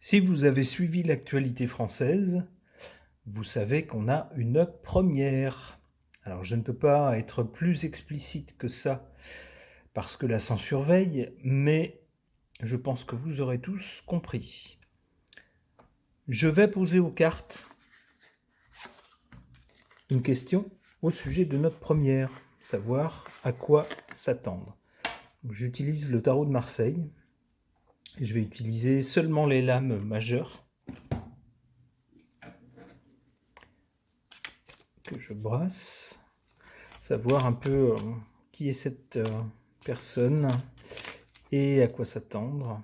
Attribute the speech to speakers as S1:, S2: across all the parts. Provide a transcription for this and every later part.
S1: Si vous avez suivi l'actualité française, vous savez qu'on a une première. Alors je ne peux pas être plus explicite que ça parce que la censure veille, mais je pense que vous aurez tous compris. Je vais poser aux cartes une question au sujet de notre première, savoir à quoi s'attendre. J'utilise le tarot de Marseille et je vais utiliser seulement les lames majeures que je brasse, savoir un peu qui est cette personne et à quoi s'attendre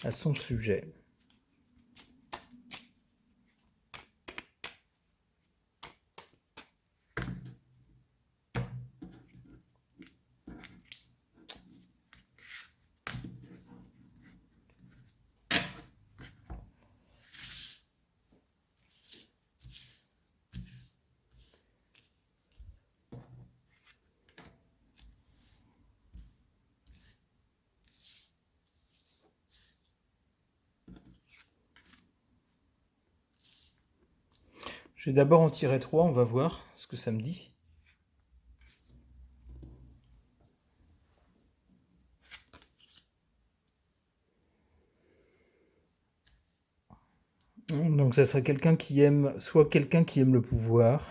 S1: à son sujet. Je vais d'abord en tirer 3, on va voir ce que ça me dit. Donc ça serait quelqu'un qui aime, soit quelqu'un qui aime le pouvoir,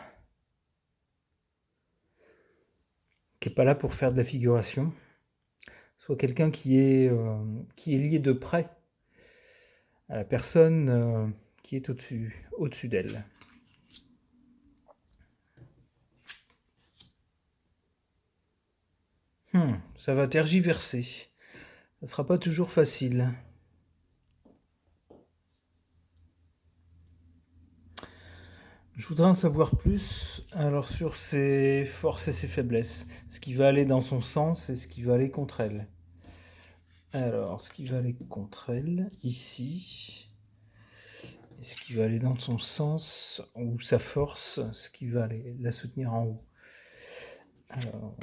S1: qui n'est pas là pour faire de la figuration, soit quelqu'un qui est lié de près à la personne qui est au-dessus d'elle. Ça va tergiverser. Ça ne sera pas toujours facile. Je voudrais en savoir plus alors sur ses forces et ses faiblesses, ce qui va aller dans son sens et ce qui va aller contre elle. Alors, ce qui va aller contre elle, ici, et ce qui va aller dans son sens, ou sa force, ce qui va aller la soutenir en haut. Alors,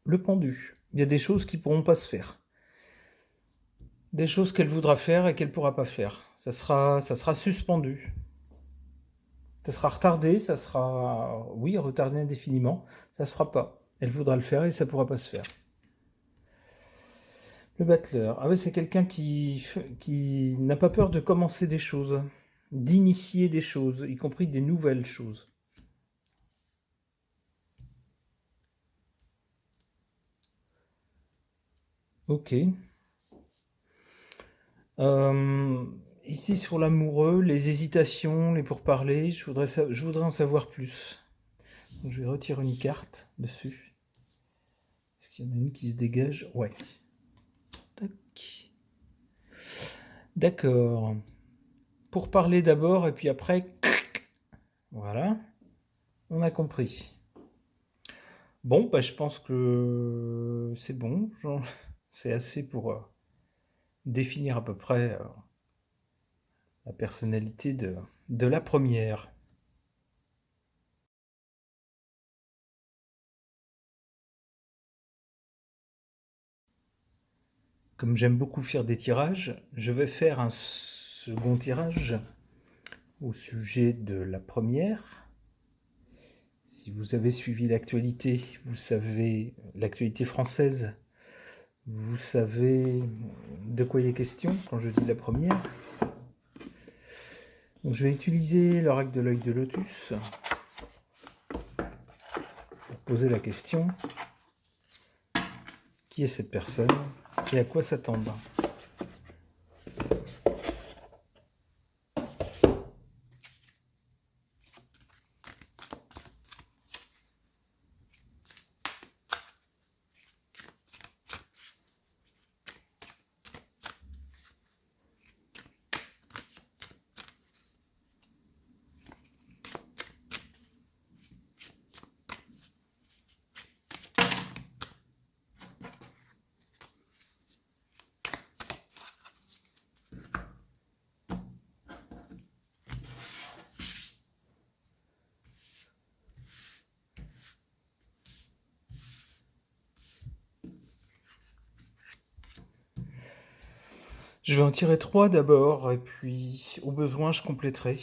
S1: le pendu. Il y a des choses qui ne pourront pas se faire. Des choses qu'elle voudra faire et qu'elle ne pourra pas faire. Ça sera suspendu. Ça sera retardé, ça sera, oui, retardé indéfiniment. Ça ne se fera pas. Elle voudra le faire et ça ne pourra pas se faire. Le battleur. Ah oui, c'est quelqu'un qui n'a pas peur de commencer des choses, d'initier des choses, y compris des nouvelles choses. Ok. Ici sur l'amoureux, les hésitations, les pourparlers, je voudrais en savoir plus. Donc, je vais retirer une carte dessus. Est-ce qu'il y en a une qui se dégage? Ouais. Tac. D'accord. Pour parler d'abord et puis après, voilà, on a compris. Bon, bah, je pense que c'est bon. C'est assez pour définir à peu près la personnalité de la première. Comme j'aime beaucoup faire des tirages, je vais faire un second tirage au sujet de la première. Si vous avez suivi l'actualité, vous savez, l'actualité française, vous savez de quoi il est question quand je dis la première. Donc je vais utiliser l'oracle de l'œil de lotus pour poser la question: qui est cette personne et à quoi s'attendre? Je vais en tirer 3 d'abord, et puis au besoin, je compléterai.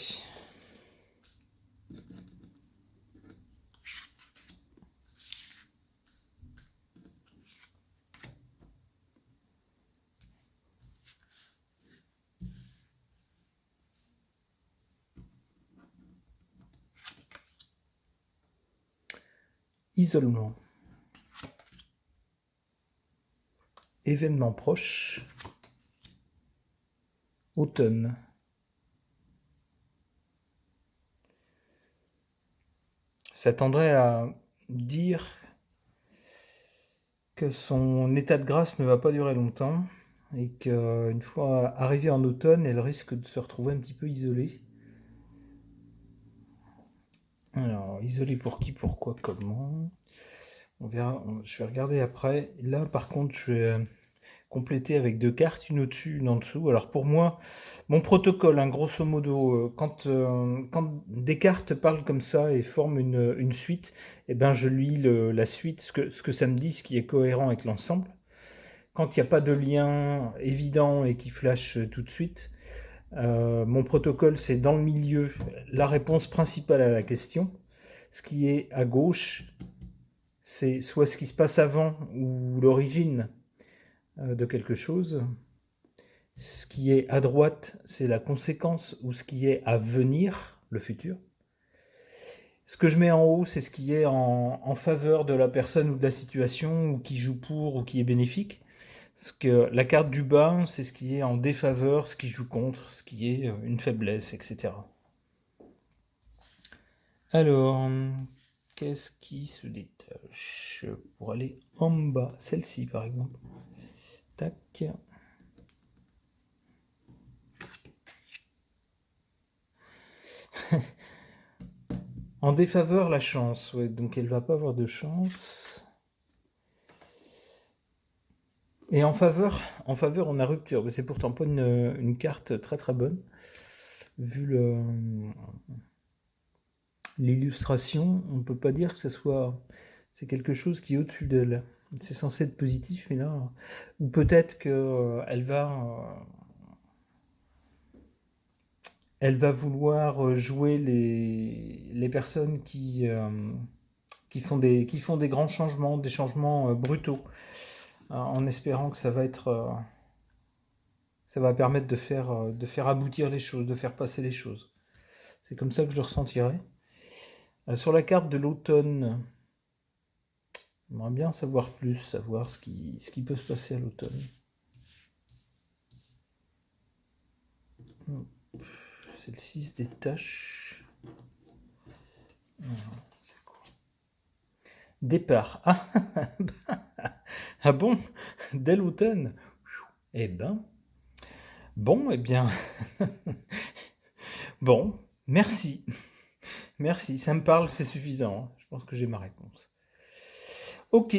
S1: Isolement. Événement proche. Automne. Ça tendrait à dire que son état de grâce ne va pas durer longtemps et qu'une fois arrivée en automne, elle risque de se retrouver un petit peu isolée. Alors, isolée pour qui, pourquoi, comment? On verra, je vais regarder après. Là, par contre, je vais compléter avec 2 cartes, une au-dessus, une en dessous. Alors pour moi, mon protocole, hein, grosso modo, quand des cartes parlent comme ça et forment une suite, eh ben je lis la suite, ce que ça me dit, ce qui est cohérent avec l'ensemble. Quand il n'y a pas de lien évident et qui flash tout de suite, mon protocole, c'est dans le milieu la réponse principale à la question. Ce qui est à gauche, c'est soit ce qui se passe avant ou l'origine de quelque chose. Ce qui est à droite, c'est la conséquence ou ce qui est à venir, le futur. Ce que je mets en haut, c'est ce qui est en faveur de la personne ou de la situation, ou qui joue pour, ou qui est bénéfique. Ce que, la carte du bas, c'est ce qui est en défaveur, ce qui joue contre, ce qui est une faiblesse, etc. Alors, qu'est-ce qui se détache pour aller en bas? Celle-ci, par exemple. Tac. En défaveur, la chance. Ouais, donc elle va pas avoir de chance. Et en faveur, on a rupture. Mais c'est pourtant pas une carte très très bonne. Vu l'illustration, on ne peut pas dire que c'est quelque chose qui est au-dessus d'elle. C'est censé être positif, mais là, ou peut-être que elle va vouloir jouer les personnes qui font des grands changements, des changements brutaux, en espérant que ça va permettre de faire aboutir les choses, de faire passer les choses. C'est comme ça que je le ressentirais. Sur la carte de l'automne, j'aimerais bien savoir plus, savoir ce qui peut se passer à l'automne. Celle-ci se détache. C'est quoi? Départ. Ah bon? Dès l'automne? Eh ben. Bon, eh bien. Bon, merci. Merci, ça me parle, c'est suffisant. Je pense que j'ai ma réponse. Ok,